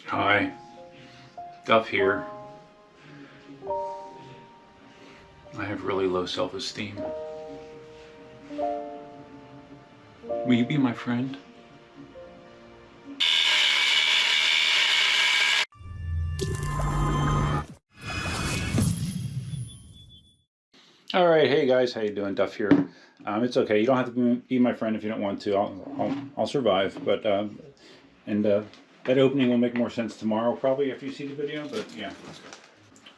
Hi, Duff here. I have really low self-esteem. Will you be my friend? All right, hey guys, how you doing? Duff here. It's okay. You don't have to be my friend if you don't want to. I'll survive. But that opening will make more sense tomorrow, probably after you see the video. But yeah,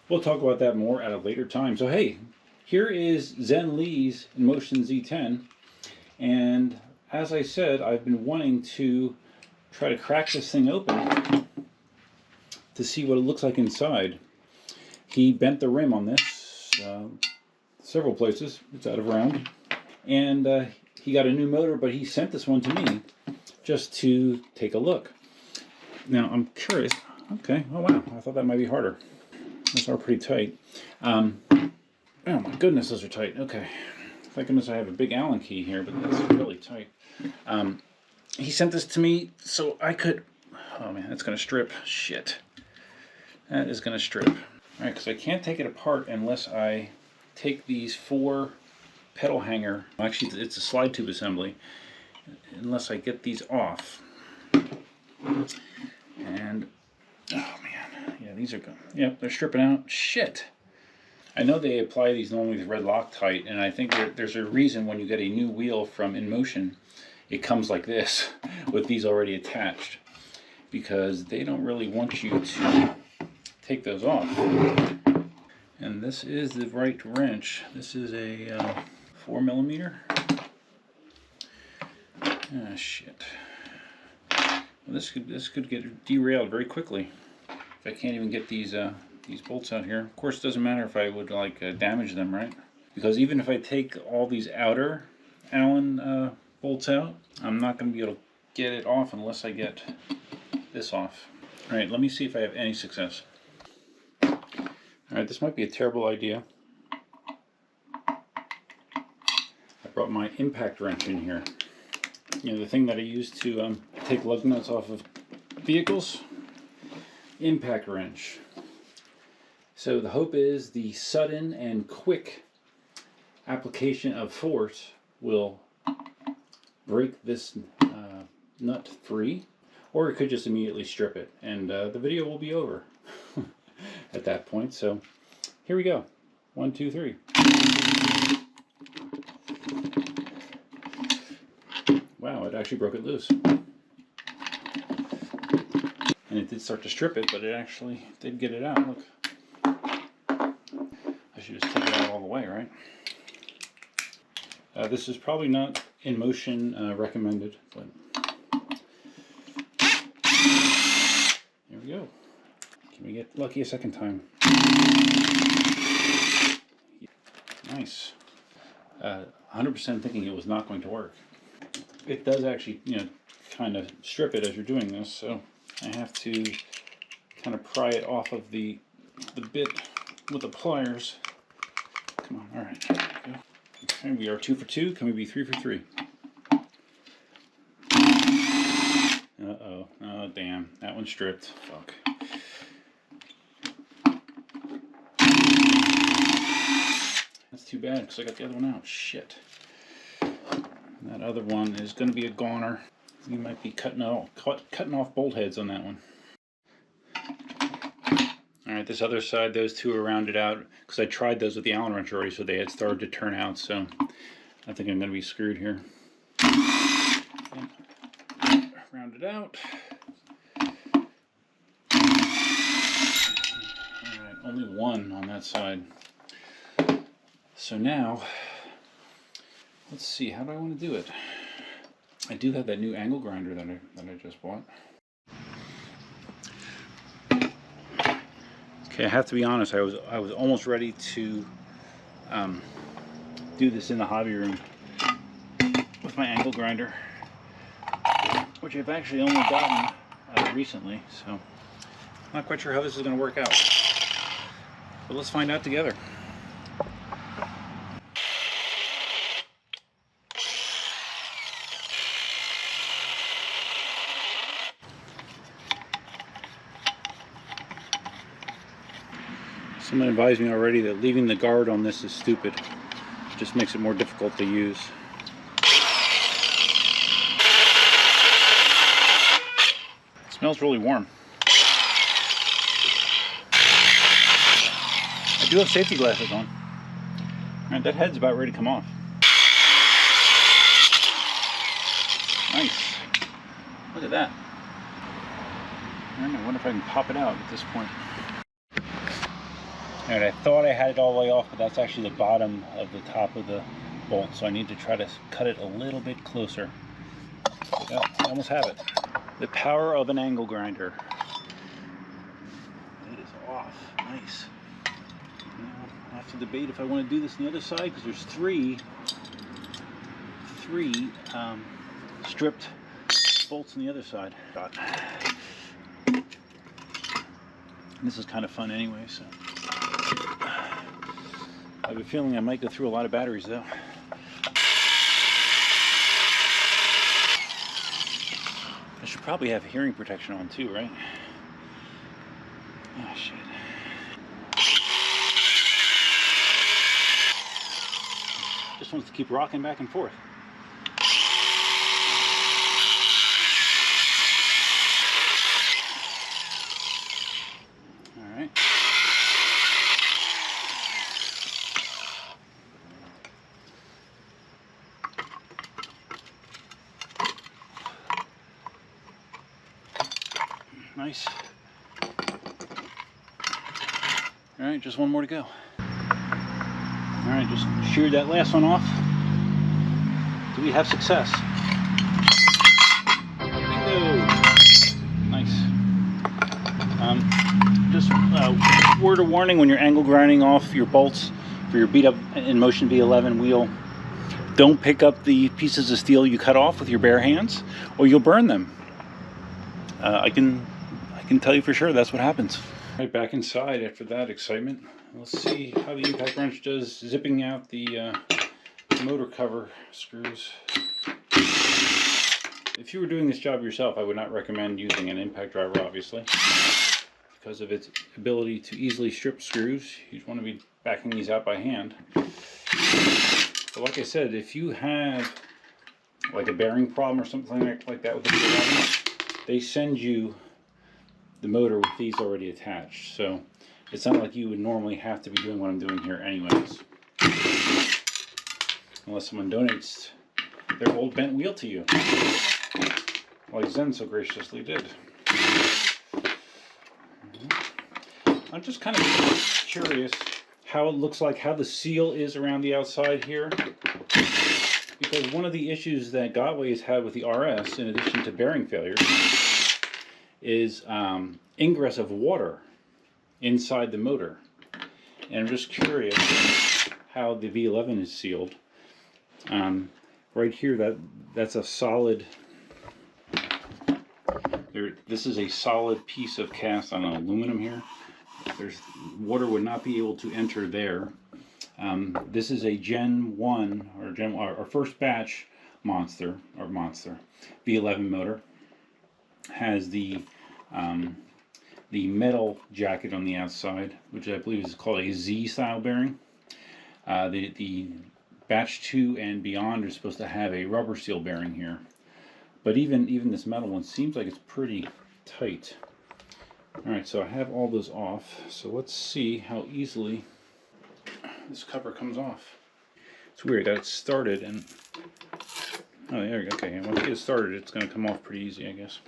we'll talk about that more at a later time. So hey, here is Zen Lee's Inmotion Z10, and as I said, I've been wanting to try to crack this thing open to see what it looks like inside. He bent the rim on this several places. It's out of round. And he got a new motor, but he sent this one to me just to take a look. Now, I'm curious. Okay, oh wow, I thought that might be harder. Those are pretty tight. Oh my goodness, those are tight. Okay. Thank goodness I have a big Allen key here, but that's really tight. He sent this to me so I could... Oh man, that's going to strip. Shit. That is going to strip. Alright, because I can't take it apart unless I take these four pedal hanger... Actually, it's a slide tube assembly. Unless I get these off. And... Oh man. Yeah, these are good. Yep, they're stripping out. Shit. I know they apply these normally with red Loctite, and I think there's a reason when you get a new wheel from Inmotion, it comes like this, with these already attached, because they don't really want you to take those off. And this is the right wrench. This is a 4mm. Ah, shit. Well, this could get derailed very quickly if I can't even get these bolts out here. Of course, it doesn't matter if I would damage them, right? Because even if I take all these outer Allen bolts out, I'm not going to be able to get it off unless I get this off. All right, let me see if I have any success. All right, this might be a terrible idea. I brought my impact wrench in here. You know, the thing that I use to take lug nuts off of vehicles. Impact wrench. So the hope is the sudden and quick application of force will break this nut free, or it could just immediately strip it, and the video will be over at that point. So here we go. 1, 2, 3. Wow, it actually broke it loose. And it did start to strip it, but it actually did get it out. Look. I should just take it out all the way, right? This is probably not Inmotion recommended, but here we go. Can we get lucky a second time? Nice. 100% thinking it was not going to work. It does actually, you know, kind of strip it as you're doing this, so I have to kind of pry it off of the bit with the pliers. Come on, all right. There we go. Okay, we are 2 for 2. Can we be 3 for 3? Uh-oh. Oh, damn. That one stripped. Fuck. That's too bad, because I got the other one out. Shit. That other one is going to be a goner. You might be cutting off bolt heads on that one. Alright, this other side, those two are rounded out, because I tried those with the Allen wrench already, so they had started to turn out, so I think I'm going to be screwed here. Round it out. Alright, only one on that side. So now, let's see, how do I want to do it? I do have that new angle grinder that I just bought. Okay, I have to be honest, I was almost ready to do this in the hobby room with my angle grinder, which I've actually only gotten recently, so I'm not quite sure how this is going to work out. But let's find out together. Someone advised me already that leaving the guard on this is stupid. It just makes it more difficult to use. It smells really warm. I do have safety glasses on. Alright, that head's about ready to come off. Nice. Look at that. I wonder if I can pop it out at this point. Alright, I thought I had it all the way off, but that's actually the bottom of the top of the bolt, so I need to try to cut it a little bit closer. Yeah, I almost have it. The power of an angle grinder. It is off. Nice. Now, I have to debate if I want to do this on the other side, because there's three stripped bolts on the other side. And this is kind of fun anyway, so I have a feeling I might go through a lot of batteries though. I should probably have hearing protection on too, right? Oh shit. Just wants to keep rocking back and forth. Alright. Nice. Alright, just one more to go. Alright, just sheared that last one off. Do we have success? Bingo! Nice. Just word of warning when you're angle grinding off your bolts for your beat up Inmotion V11 wheel, don't pick up the pieces of steel you cut off with your bare hands or you'll burn them. I can tell you for sure that's what happens. Right, back inside after that excitement. Let's see how the impact wrench does zipping out the motor cover screws. If you were doing this job yourself, I would not recommend using an impact driver, obviously, because of its ability to easily strip screws. You'd want to be backing these out by hand. But like I said, if you have like a bearing problem or something like that with the V11, they send you the motor with these already attached. So it's not like you would normally have to be doing what I'm doing here anyways. Unless someone donates their old bent wheel to you. Like Zen so graciously did. I'm just kind of curious how it looks like, how the seal is around the outside here. Because one of the issues that Gotway has had with the RS, in addition to bearing failures, is ingress of water inside the motor. And I'm just curious how the V11 is sealed. Right here, that's a solid. This is a solid piece of cast on aluminum here. Water would not be able to enter there. This is a Gen 1 or first batch Monster V11 motor. Has the metal jacket on the outside, which I believe is called a Z style bearing. The batch 2 and beyond are supposed to have a rubber seal bearing here, but even this metal one seems like it's pretty tight. Alright, so I have all those off, so let's see how easily this cover comes off. It's weird, I got it started and oh, there we go. Okay, once you get it started, it's going to come off pretty easy, I guess.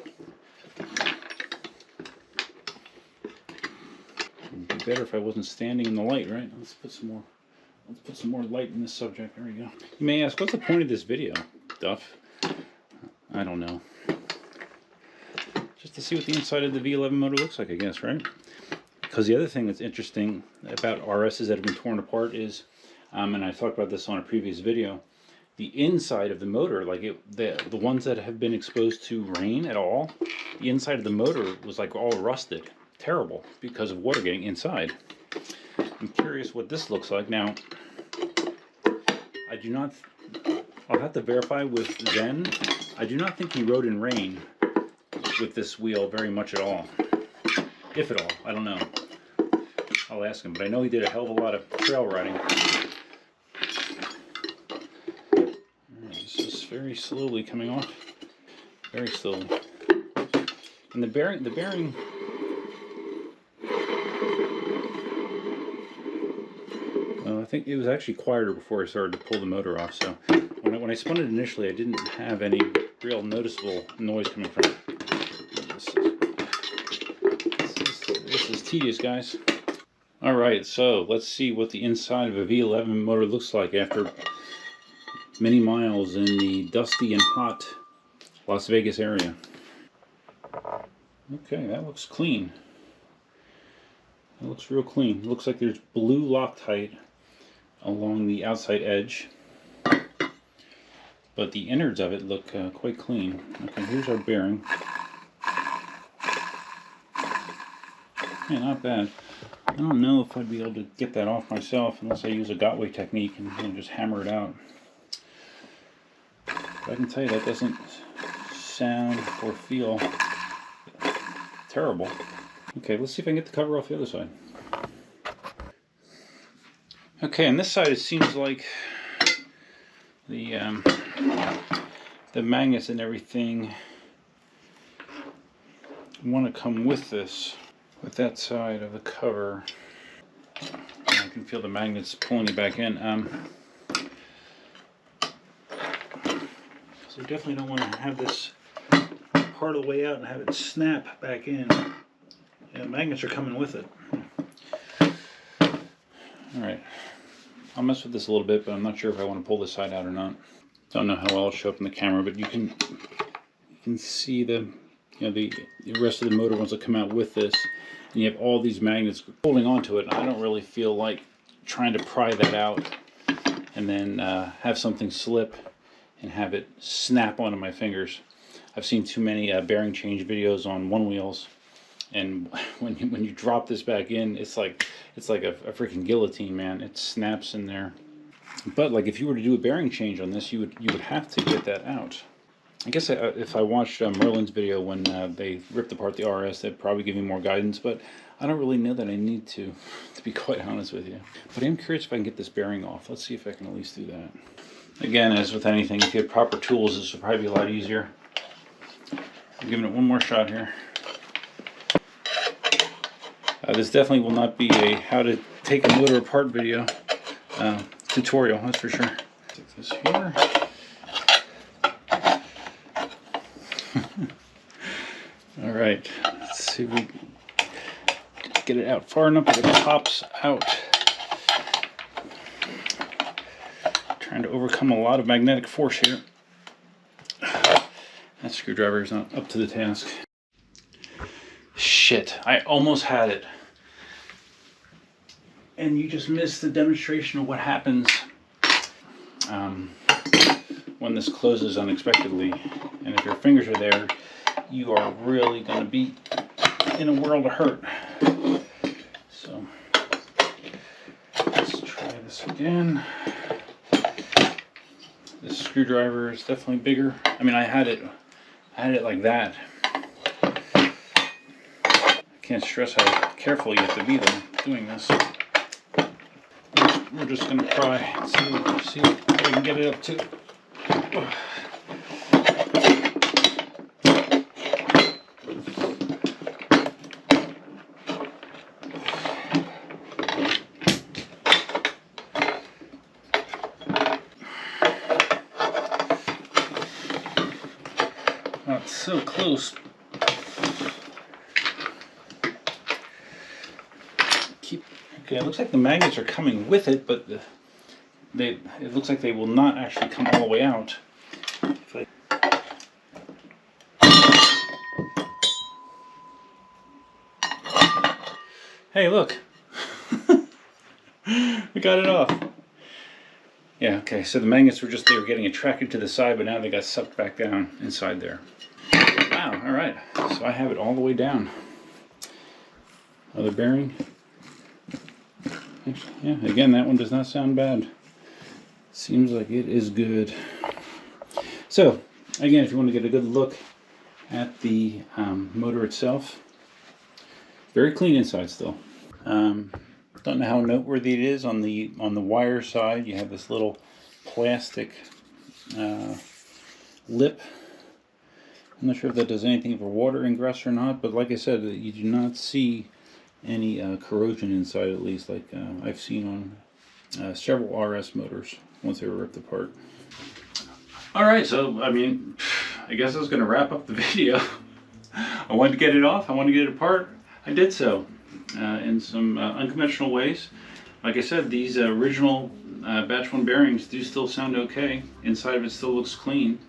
It'd be better if I wasn't standing in the light, right? Let's put some more light in this subject. There we go. You may ask, what's the point of this video, Duff? I don't know. Just to see what the inside of the V11 motor looks like, I guess, right? Because the other thing that's interesting about RSs that have been torn apart is, and I talked about this on a previous video, the inside of the motor, like the ones that have been exposed to rain at all, the inside of the motor was like all rusted. Terrible, because of water getting inside. I'm curious what this looks like. Now, I'll have to verify with Zen. I do not think he rode in rain with this wheel very much at all. If at all, I don't know. I'll ask him, but I know he did a hell of a lot of trail riding. This is very slowly coming off. Very slowly. And the bearing, well, I think it was actually quieter before I started to pull the motor off, so when I spun it initially, I didn't have any real noticeable noise coming from it. This is tedious, guys. Alright, so let's see what the inside of a V11 motor looks like after many miles in the dusty and hot Las Vegas area. Okay, that looks clean. It looks real clean. It looks like there's blue Loctite along the outside edge, but the innards of it look quite clean. Okay, here's our bearing. Yeah, not bad. I don't know if I'd be able to get that off myself unless I use a Gotway technique and just hammer it out. But I can tell you that doesn't sound or feel terrible. Okay, let's see if I can get the cover off the other side. Okay, on this side it seems like the magnets and everything want to come with this. With that side of the cover, I can feel the magnets pulling it back in. So you definitely don't want to have this part of the way out and have it snap back in. Yeah, magnets are coming with it. Alright, I'll mess with this a little bit, but I'm not sure if I want to pull this side out or not. Don't know how well it'll show up in the camera, but you can see the rest of the motor wants to come out with this. And you have all these magnets holding onto it, and I don't really feel like trying to pry that out and then have something slip and have it snap onto my fingers. I've seen too many bearing change videos on one wheels, and when you drop this back in, it's like a freaking guillotine, man. It snaps in there. But like if you were to do a bearing change on this, you would have to get that out. I guess if I watched Merlin's video when they ripped apart the RS, they'd probably give me more guidance, but I don't really know that I need to be quite honest with you. But I am curious if I can get this bearing off. Let's see if I can at least do that. Again, as with anything, if you have proper tools, this would probably be a lot easier. I'm giving it one more shot here. This definitely will not be a how to take a motor apart video tutorial, that's for sure. Take this here. Alright, let's see if we get it out far enough that it pops out. Trying to overcome a lot of magnetic force here. That screwdriver is not up to the task. Shit, I almost had it. And you just missed the demonstration of what happens when this closes unexpectedly. And if your fingers are there, you are really going to be in a world of hurt. So let's try this again. This screwdriver is definitely bigger. I mean, I had it like that. I can't stress how careful you have to be though doing this. We're just going to try and see what we can get it up to. Oh, it's so close. Okay, it looks like the magnets are coming with it, but it looks like they will not actually come all the way out. Hey, look. We got it off. Yeah, okay, so the magnets were they were getting attracted to the side, but now they got sucked back down inside there. Wow, alright. So I have it all the way down. Other bearing. Actually, yeah, again, that one does not sound bad. Seems like it is good. So, again, if you want to get a good look at the motor itself, very clean inside still. Don't know how noteworthy it is on the wire side. You have this little plastic lip. I'm not sure if that does anything for water ingress or not, but like I said, you do not see any corrosion inside, at least like I've seen on several RS motors once they were ripped apart. Alright, so I mean, I guess I was going to wrap up the video. I wanted to get it off, I wanted to get it apart. I did so in some unconventional ways. Like I said, these original batch 1 bearings do still sound okay. Inside of it still looks clean.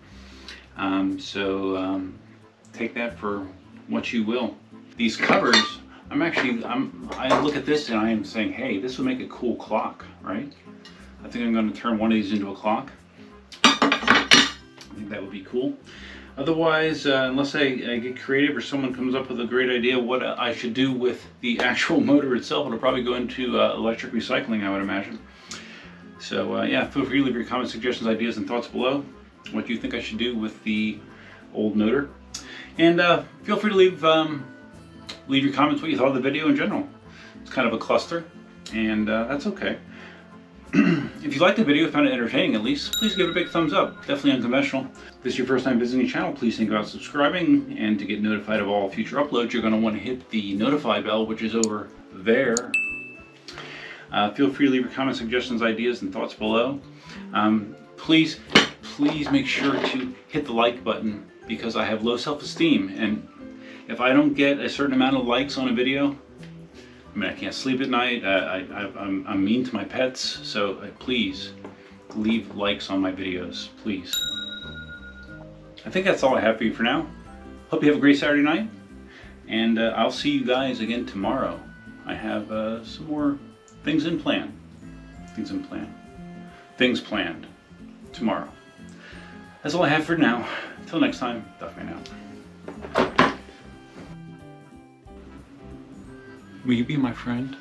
Take that for what you will. These covers, I look at this and I am saying, hey, this would make a cool clock, right? I think I'm going to turn one of these into a clock. I think that would be cool. Otherwise, unless I get creative or someone comes up with a great idea what I should do with the actual motor itself, it'll probably go into electric recycling, I would imagine. So yeah, feel free to leave your comments, suggestions, ideas, and thoughts below. What you think I should do with the old motor. And feel free to leave your comments what you thought of the video in general. It's kind of a cluster, and that's okay. If you liked the video, found it entertaining at least, please give it a big thumbs up. Definitely unconventional. If this is your first time visiting the channel, please think about subscribing, and to get notified of all future uploads, you're going to want to hit the notify bell, which is over there. Feel free to leave your comments, suggestions, ideas, and thoughts below. Please make sure to hit the like button, because I have low self-esteem, and if I don't get a certain amount of likes on a video, I mean, I can't sleep at night. I'm mean to my pets, so please leave likes on my videos, please. I think that's all I have for you for now. Hope you have a great Saturday night, and I'll see you guys again tomorrow. I have some more things planned tomorrow. That's all I have for now. Until next time, Duffman out. Will you be my friend?